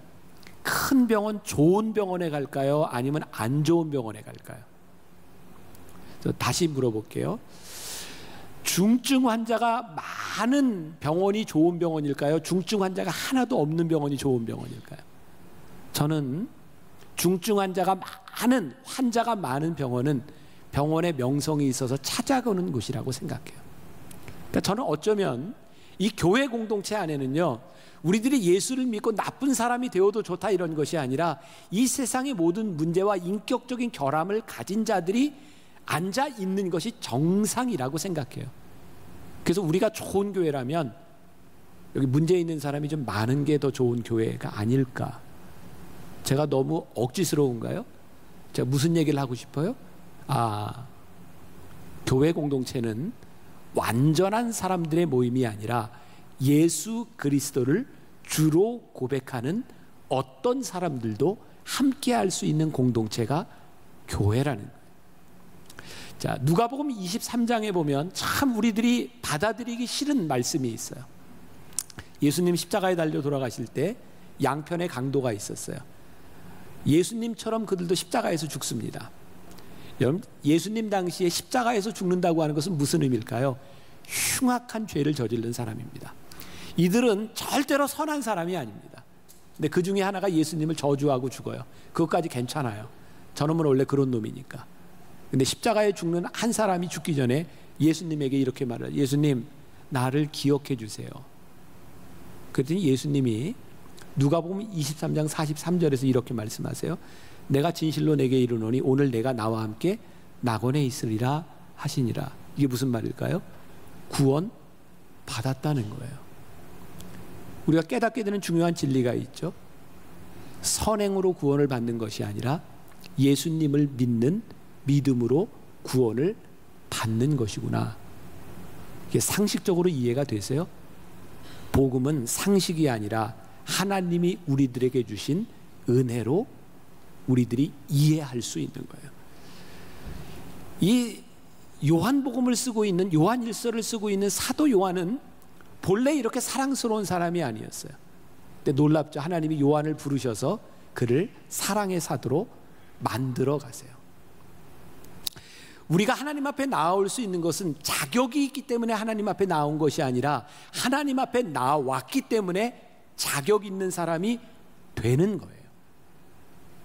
큰 병원, 좋은 병원에 갈까요? 아니면 안 좋은 병원에 갈까요? 다시 물어볼게요. 중증 환자가 많은 병원이 좋은 병원일까요? 중증 환자가 하나도 없는 병원이 좋은 병원일까요? 저는 중증 환자가 많은 병원은 병원의 명성이 있어서 찾아가는 곳이라고 생각해요. 그러니까 저는 어쩌면 이 교회 공동체 안에는요, 우리들이 예수를 믿고 나쁜 사람이 되어도 좋다 이런 것이 아니라 이 세상의 모든 문제와 인격적인 결함을 가진 자들이 앉아 있는 것이 정상이라고 생각해요. 그래서 우리가 좋은 교회라면 여기 문제 있는 사람이 좀 많은 게 더 좋은 교회가 아닐까. 제가 너무 억지스러운가요? 제가 무슨 얘기를 하고 싶어요? 교회 공동체는 완전한 사람들의 모임이 아니라 예수 그리스도를 주로 고백하는 어떤 사람들도 함께 할 수 있는 공동체가 교회라는 거예요. 자, 누가복음 23장에 보면 참 우리들이 받아들이기 싫은 말씀이 있어요. 예수님 십자가에 달려 돌아가실 때 양편의 강도가 있었어요. 예수님처럼 그들도 십자가에서 죽습니다. 여러분, 예수님 당시에 십자가에서 죽는다고 하는 것은 무슨 의미일까요? 흉악한 죄를 저지른 사람입니다. 이들은 절대로 선한 사람이 아닙니다. 근데 그 중에 하나가 예수님을 저주하고 죽어요. 그것까지 괜찮아요. 저놈은 원래 그런 놈이니까. 근데 십자가에 죽는 한 사람이 죽기 전에 예수님에게 이렇게 말해요. 예수님, 나를 기억해 주세요. 그랬더니 예수님이 누가복음 23장 43절에서 이렇게 말씀하세요. 내가 진실로 내게 이르노니 오늘 내가 나와 함께 낙원에 있으리라 하시니라. 이게 무슨 말일까요? 구원 받았다는 거예요. 우리가 깨닫게 되는 중요한 진리가 있죠. 선행으로 구원을 받는 것이 아니라 예수님을 믿는 믿음으로 구원을 받는 것이구나. 이게 상식적으로 이해가 되세요? 복음은 상식이 아니라 하나님이 우리들에게 주신 은혜로 우리들이 이해할 수 있는 거예요. 이 요한복음을 쓰고 있는 요한일서를 쓰고 있는 사도 요한은 본래 이렇게 사랑스러운 사람이 아니었어요. 근데 놀랍죠. 하나님이 요한을 부르셔서 그를 사랑의 사도로 만들어 가세요. 우리가 하나님 앞에 나올 수 있는 것은 자격이 있기 때문에 하나님 앞에 나온 것이 아니라 하나님 앞에 나왔기 때문에 자격 있는 사람이 되는 거예요.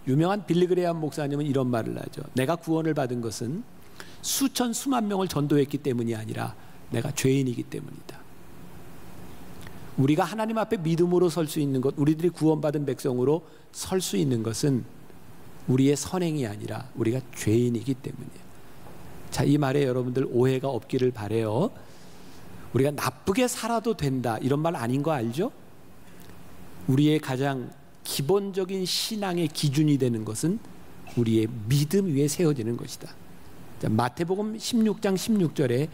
유명한 빌리그레암 목사님은 이런 말을 하죠. 내가 구원을 받은 것은 수천 수만 명을 전도했기 때문이 아니라 내가 죄인이기 때문이다. 우리가 하나님 앞에 믿음으로 설 수 있는 것, 우리들이 구원받은 백성으로 설 수 있는 것은 우리의 선행이 아니라 우리가 죄인이기 때문이에요. 자, 이 말에 여러분들 오해가 없기를 바라요. 우리가 나쁘게 살아도 된다 이런 말 아닌 거 알죠? 우리의 가장 기본적인 신앙의 기준이 되는 것은 우리의 믿음 위에 세워지는 것이다. 자, 마태복음 16장 16절에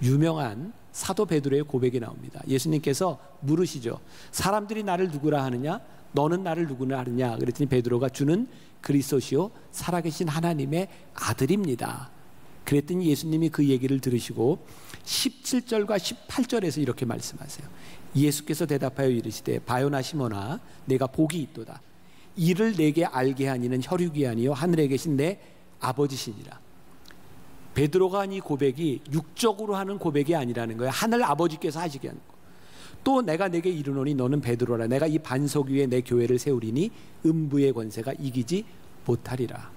유명한 사도 베드로의 고백이 나옵니다. 예수님께서 물으시죠. 사람들이 나를 누구라 하느냐? 너는 나를 누구라 하느냐? 그랬더니 베드로가 주는 그리스도시요 살아계신 하나님의 아들입니다. 그랬더니 예수님이 그 얘기를 들으시고 17절과 18절에서 이렇게 말씀하세요. 예수께서 대답하여 이르시되 바요나 시몬아 내가 복이 있도다. 이를 내게 알게 하니는 혈육이 아니요 하늘에 계신 내 아버지시니라. 베드로가 한 이 고백이 육적으로 하는 고백이 아니라는 거예요. 하늘 아버지께서 하시게 하는 거. 또 내가 내게 이르노니 너는 베드로라. 내가 이 반석 위에 내 교회를 세우리니 음부의 권세가 이기지 못하리라.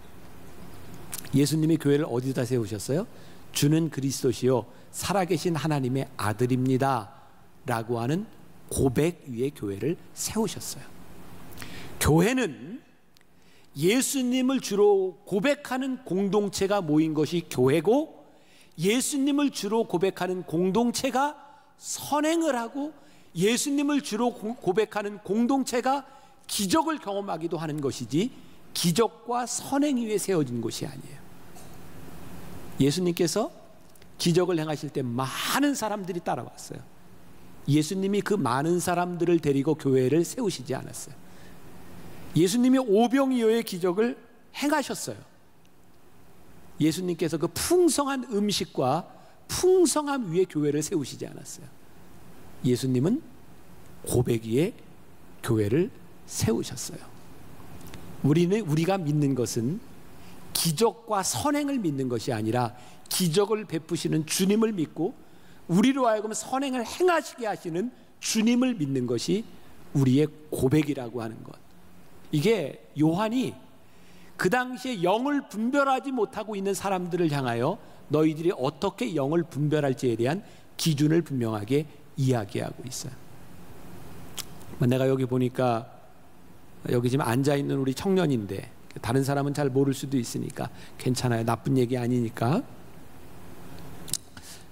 예수님이 교회를 어디다 세우셨어요? 주는 그리스도시요 살아계신 하나님의 아들입니다 라고 하는 고백 위에 교회를 세우셨어요. 교회는 예수님을 주로 고백하는 공동체가 모인 것이 교회고, 예수님을 주로 고백하는 공동체가 선행을 하고, 예수님을 주로 고백하는 공동체가 기적을 경험하기도 하는 것이지 기적과 선행 위에 세워진 곳이 아니에요. 예수님께서 기적을 행하실 때 많은 사람들이 따라왔어요. 예수님이 그 많은 사람들을 데리고 교회를 세우시지 않았어요. 예수님이 오병이어의 기적을 행하셨어요. 예수님께서 그 풍성한 음식과 풍성함 위에 교회를 세우시지 않았어요. 예수님은 고백 위에 교회를 세우셨어요. 우리가 믿는 것은 기적과 선행을 믿는 것이 아니라 기적을 베푸시는 주님을 믿고 우리로 하여금 선행을 행하시게 하시는 주님을 믿는 것이 우리의 고백이라고 하는 것. 이게 요한이 그 당시에 영을 분별하지 못하고 있는 사람들을 향하여 너희들이 어떻게 영을 분별할지에 대한 기준을 분명하게 이야기하고 있어요. 내가 여기 보니까 여기 지금 앉아있는 우리 청년인데 다른 사람은 잘 모를 수도 있으니까 괜찮아요. 나쁜 얘기 아니니까.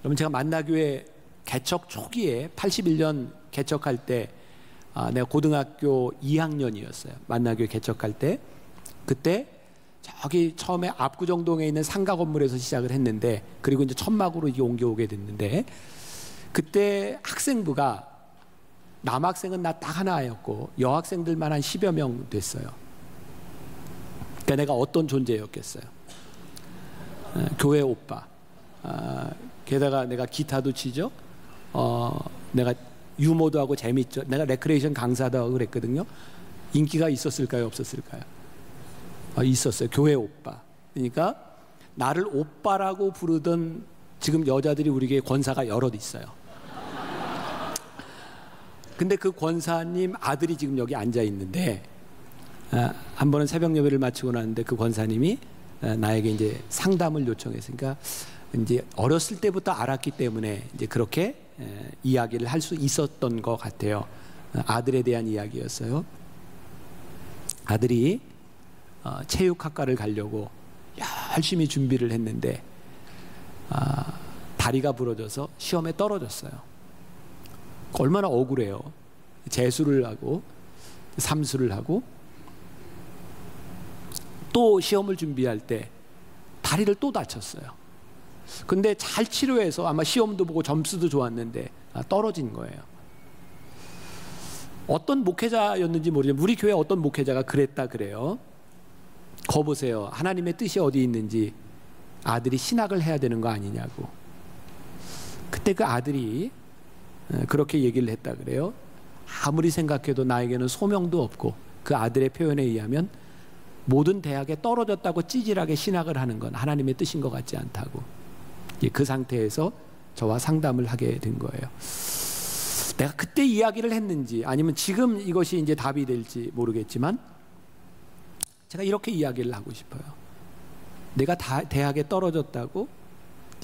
여러분, 제가 만나교회 개척 초기에 81년 개척할 때 내가 고등학교 2학년이었어요. 만나교회 개척할 때. 그때 저기 처음에 압구정동에 있는 상가 건물에서 시작을 했는데, 그리고 이제 천막으로 옮겨오게 됐는데, 그때 학생부가 남학생은 나 딱 하나였고 여학생들만 한 10여 명 됐어요. 그러니까 내가 어떤 존재였겠어요. 교회 오빠. 게다가 내가 기타도 치죠. 내가 유머도 하고 재밌죠. 내가 레크레이션 강사도 하고 그랬거든요. 인기가 있었을까요, 없었을까요? 있었어요. 교회 오빠. 그러니까 나를 오빠라고 부르던 지금 여자들이 우리 교회 권사가 여럿 있어요. 근데 그 권사님 아들이 지금 여기 앉아 있는데, 한 번은 새벽 예배를 마치고 나는데 그 권사님이 나에게 이제 상담을 요청했으니까 이제 어렸을 때부터 알았기 때문에 이제 그렇게 이야기를 할 수 있었던 것 같아요. 아들에 대한 이야기였어요. 아들이 체육학과를 가려고 열심히 준비를 했는데 다리가 부러져서 시험에 떨어졌어요. 얼마나 억울해요. 재수를 하고 삼수를 하고 또 시험을 준비할 때 다리를 또 다쳤어요. 근데 잘 치료해서 아마 시험도 보고 점수도 좋았는데 떨어진 거예요. 어떤 목회자였는지 모르지만 우리 교회 어떤 목회자가 그랬다 그래요. 거 보세요. 하나님의 뜻이 어디 있는지 아들이 신학을 해야 되는 거 아니냐고. 그때 그 아들이 그렇게 얘기를 했다 그래요. 아무리 생각해도 나에게는 소명도 없고, 그 아들의 표현에 의하면 모든 대학에 떨어졌다고 찌질하게 신학을 하는 건 하나님의 뜻인 것 같지 않다고. 그 상태에서 저와 상담을 하게 된 거예요. 내가 그때 이야기를 했는지 아니면 지금 이것이 이제 답이 될지 모르겠지만 제가 이렇게 이야기를 하고 싶어요. 내가 대학에 떨어졌다고,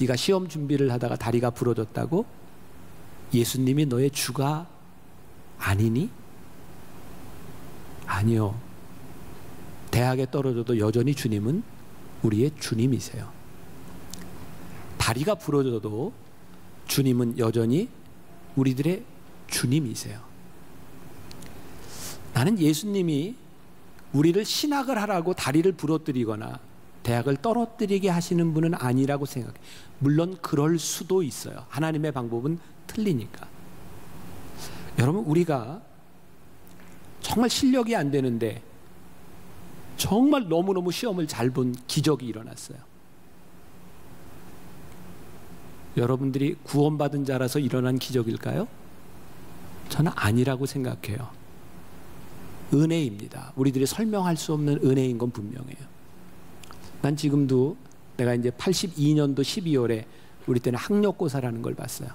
네가 시험 준비를 하다가 다리가 부러졌다고 예수님이 너의 주가 아니니? 아니요. 대학에 떨어져도 여전히 주님은 우리의 주님이세요. 다리가 부러져도 주님은 여전히 우리들의 주님이세요. 나는 예수님이 우리를 신학을 하라고 다리를 부러뜨리거나 대학을 떨어뜨리게 하시는 분은 아니라고 생각해. 물론 그럴 수도 있어요. 하나님의 방법은 틀리니까. 여러분, 우리가 정말 실력이 안 되는데 정말 너무너무 시험을 잘 본 기적이 일어났어요. 여러분들이 구원받은 자라서 일어난 기적일까요? 저는 아니라고 생각해요. 은혜입니다. 우리들이 설명할 수 없는 은혜인 건 분명해요. 난 지금도 내가 이제 82년도 12월에 우리 때는 학력고사라는 걸 봤어요.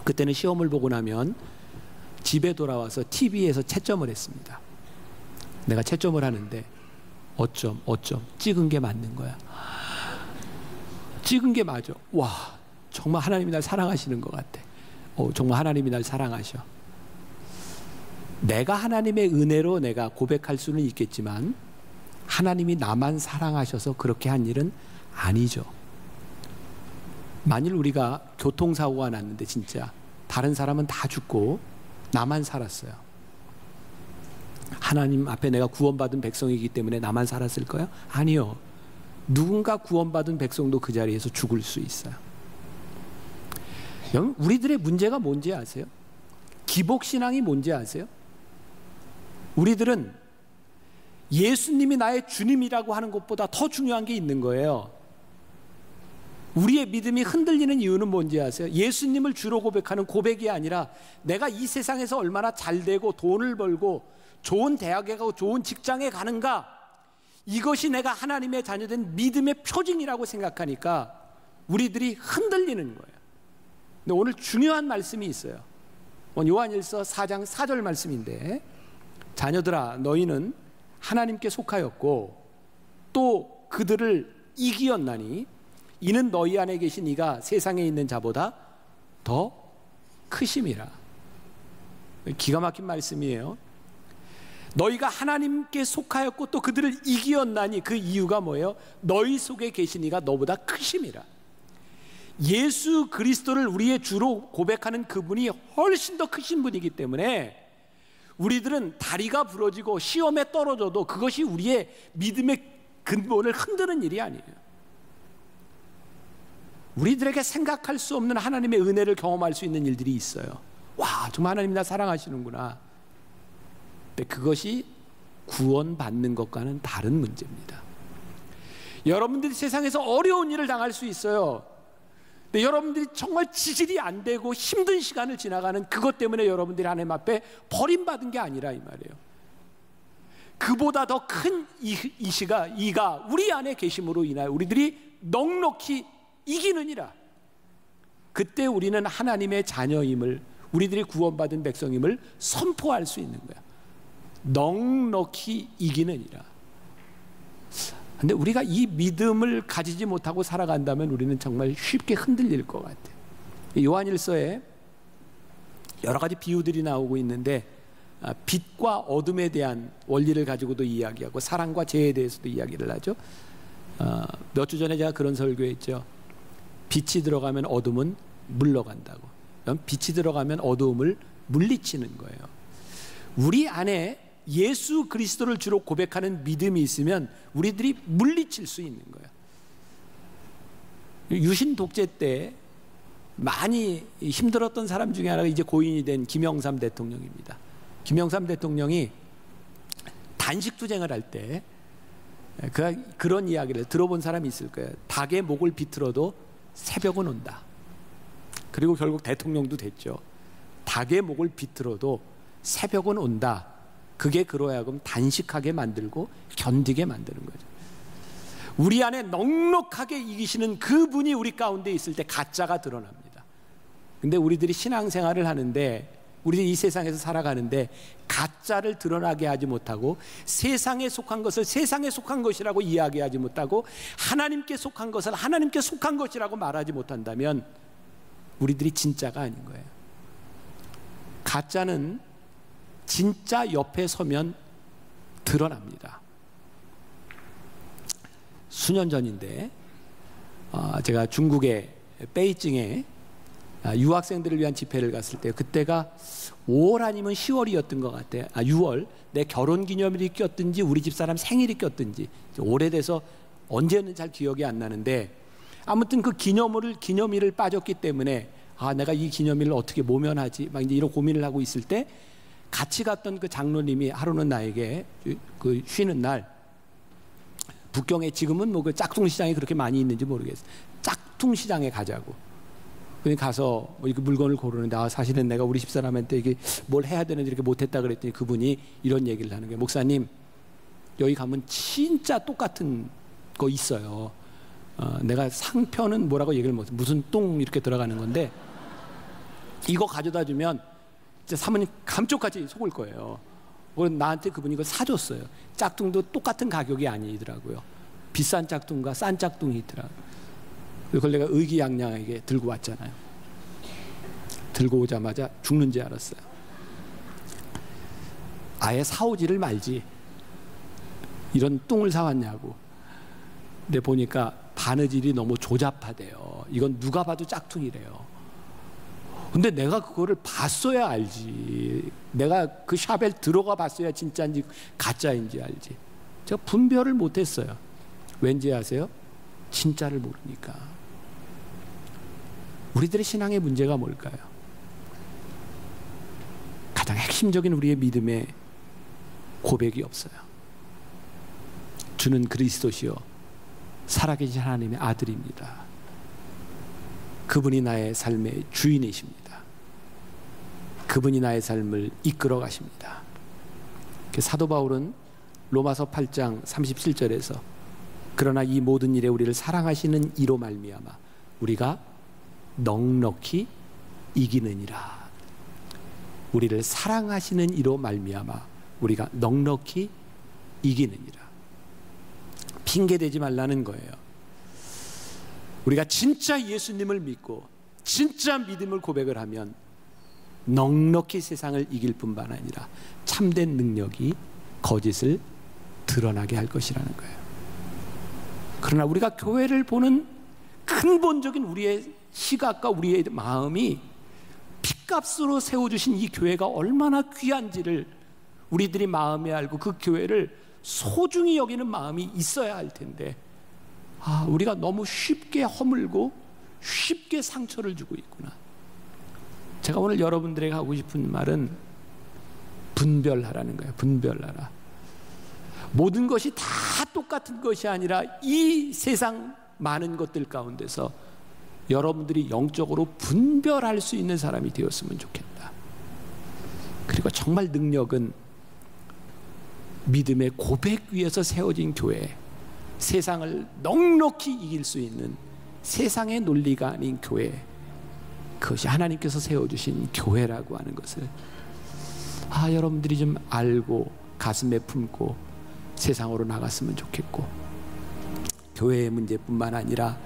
그때는 시험을 보고 나면 집에 돌아와서 TV에서 채점을 했습니다. 내가 채점을 하는데 어쩜 찍은 게 맞는 거야. 찍은 게 맞아. 와, 정말 하나님이 날 사랑하시는 것 같아. 정말 하나님이 날 사랑하셔. 내가 하나님의 은혜로 내가 고백할 수는 있겠지만 하나님이 나만 사랑하셔서 그렇게 한 일은 아니죠. 만일 우리가 교통사고가 났는데 진짜 다른 사람은 다 죽고 나만 살았어요. 하나님 앞에 내가 구원받은 백성이기 때문에 나만 살았을 거야? 아니요. 누군가 구원받은 백성도 그 자리에서 죽을 수 있어요. 여러분, 우리들의 문제가 뭔지 아세요? 기복신앙이 뭔지 아세요? 우리들은 예수님이 나의 주님이라고 하는 것보다 더 중요한 게 있는 거예요. 우리의 믿음이 흔들리는 이유는 뭔지 아세요? 예수님을 주로 고백하는 고백이 아니라 내가 이 세상에서 얼마나 잘 되고 돈을 벌고 좋은 대학에 가고 좋은 직장에 가는가, 이것이 내가 하나님의 자녀된 믿음의 표징이라고 생각하니까 우리들이 흔들리는 거예요. 근데 오늘 중요한 말씀이 있어요. 오늘 요한일서 4장 4절 말씀인데, 자녀들아 너희는 하나님께 속하였고 또 그들을 이기었나니 이는 너희 안에 계신 이가 세상에 있는 자보다 더 크심이라. 기가 막힌 말씀이에요. 너희가 하나님께 속하였고 또 그들을 이기었나니 그 이유가 뭐예요? 너희 속에 계신 이가 너보다 크심이라. 예수 그리스도를 우리의 주로 고백하는 그분이 훨씬 더 크신 분이기 때문에 우리들은 다리가 부러지고 시험에 떨어져도 그것이 우리의 믿음의 근본을 흔드는 일이 아니에요. 우리들에게 생각할 수 없는 하나님의 은혜를 경험할 수 있는 일들이 있어요. 와, 정말 하나님 나 사랑하시는구나. 근데 그것이 구원받는 것과는 다른 문제입니다. 여러분들이 세상에서 어려운 일을 당할 수 있어요. 근데 여러분들이 정말 지질이 안 되고 힘든 시간을 지나가는 그것 때문에 여러분들이 하나님 앞에 버림받은 게 아니라 이 말이에요. 그보다 더 큰 이가 우리 안에 계심으로 인하여 우리들이 넉넉히 이기느니라. 그때 우리는 하나님의 자녀임을, 우리들이 구원받은 백성임을 선포할 수 있는 거야. 넉넉히 이기느니라. 근데 우리가 이 믿음을 가지지 못하고 살아간다면 우리는 정말 쉽게 흔들릴 것 같아요. 요한일서에 여러 가지 비유들이 나오고 있는데 빛과 어둠에 대한 원리를 가지고도 이야기하고 사랑과 죄에 대해서도 이야기를 하죠. 몇 주 전에 제가 그런 설교했죠. 빛이 들어가면 어둠은 물러간다고. 빛이 들어가면 어두움을 물리치는 거예요. 우리 안에 예수 그리스도를 주로 고백하는 믿음이 있으면 우리들이 물리칠 수 있는 거예요. 유신 독재 때 많이 힘들었던 사람 중에 하나가 이제 고인이 된 김영삼 대통령입니다. 김영삼 대통령이 단식투쟁을 할 때 그런 이야기를 들어본 사람이 있을 거예요. 닭의 목을 비틀어도 새벽은 온다. 그리고 결국 대통령도 됐죠. 닭의 목을 비틀어도 새벽은 온다. 그게 그로 하여금 단식하게 만들고 견디게 만드는 거죠. 우리 안에 넉넉하게 이기시는 그분이 우리 가운데 있을 때 가짜가 드러납니다. 근데 우리들이 신앙생활을 하는데, 우리들이 이 세상에서 살아가는데 가짜를 드러나게 하지 못하고 세상에 속한 것을 세상에 속한 것이라고 이야기하지 못하고 하나님께 속한 것을 하나님께 속한 것이라고 말하지 못한다면 우리들이 진짜가 아닌 거예요. 가짜는 진짜 옆에 서면 드러납니다. 수년 전인데 제가 중국의 베이징에 유학생들을 위한 집회를 갔을 때, 그때가 5월 아니면 10월이었던 것 같아요. 6월 내 결혼기념일이 꼈든지 우리 집사람 생일이 꼈든지 오래돼서 언제는 잘 기억이 안 나는데, 아무튼 그 기념일을 빠졌기 때문에 내가 이 기념일을 어떻게 모면하지 막 이제 이런 고민을 하고 있을 때 같이 갔던 그 장로님이 하루는 나에게 그 쉬는 날 북경에, 지금은 뭐 그 짝퉁시장이 그렇게 많이 있는지 모르겠어요. 짝퉁시장에 가자고. 그냥 가서 뭐 이렇게 물건을 고르는데 사실은 내가 우리 집사람한테 이게 뭘 해야 되는지 이렇게 못했다 그랬더니 그분이 이런 얘기를 하는 거예요. 목사님, 여기 가면 진짜 똑같은 거 있어요. 내가 상표는 뭐라고 얘기를 못해. 무슨 똥 이렇게 들어가는 건데 이거 가져다 주면 진짜 사모님 감쪽같이 속을 거예요. 그래서 나한테 그분이 이걸 사줬어요. 짝퉁도 똑같은 가격이 아니더라고요. 비싼 짝퉁과 싼 짝퉁이 있더라고요. 그걸 내가 의기양양하게 들고 왔잖아요. 들고 오자마자 죽는 줄 알았어요. 아예 사오지를 말지 이런 똥을 사왔냐고. 근데 보니까 바느질이 너무 조잡하대요. 이건 누가 봐도 짝퉁이래요. 근데 내가 그거를 봤어야 알지. 내가 그 샵에 들어가 봤어야 진짜인지 가짜인지 알지. 제가 분별을 못했어요. 왠지 아세요? 진짜를 모르니까. 우리들의 신앙의 문제가 뭘까요? 가장 핵심적인 우리의 믿음의 고백이 없어요. 주는 그리스도시요 살아계신 하나님의 아들입니다. 그분이 나의 삶의 주인이십니다. 그분이 나의 삶을 이끌어 가십니다. 사도 바울은 로마서 8장 37절에서 그러나 이 모든 일에 우리를 사랑하시는 이로 말미암아 우리가 넉넉히 이기느니라. 우리를 사랑하시는 이로 말미암아 우리가 넉넉히 이기느니라. 핑계대지 말라는 거예요. 우리가 진짜 예수님을 믿고 진짜 믿음을 고백을 하면 넉넉히 세상을 이길 뿐만 아니라 참된 능력이 거짓을 드러나게 할 것이라는 거예요. 그러나 우리가 교회를 보는 근본적인 우리의 시각과 우리의 마음이 핏값으로 세워주신 이 교회가 얼마나 귀한지를 우리들이 마음에 알고 그 교회를 소중히 여기는 마음이 있어야 할 텐데, 우리가 너무 쉽게 허물고 쉽게 상처를 주고 있구나. 제가 오늘 여러분들에게 하고 싶은 말은 분별하라는 거예요. 분별하라. 모든 것이 다 똑같은 것이 아니라 이 세상 많은 것들 가운데서 여러분들이 영적으로 분별할 수 있는 사람이 되었으면 좋겠다. 그리고 정말 능력은 믿음의 고백 위에서 세워진 교회, 세상을 넉넉히 이길 수 있는 세상의 논리가 아닌 교회, 그것이 하나님께서 세워주신 교회라고 하는 것을 여러분들이 좀 알고 가슴에 품고 세상으로 나갔으면 좋겠고, 교회의 문제뿐만 아니라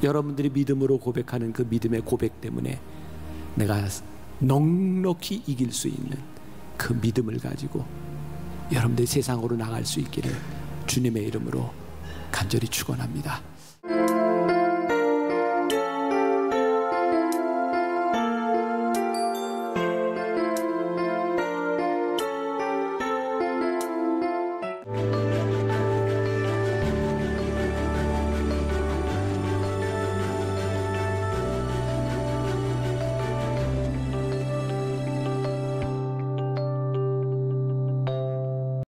여러분들이 믿음으로 고백하는 그 믿음의 고백 때문에 내가 넉넉히 이길 수 있는 그 믿음을 가지고 여러분들이 세상으로 나갈 수 있기를 주님의 이름으로 간절히 축원합니다.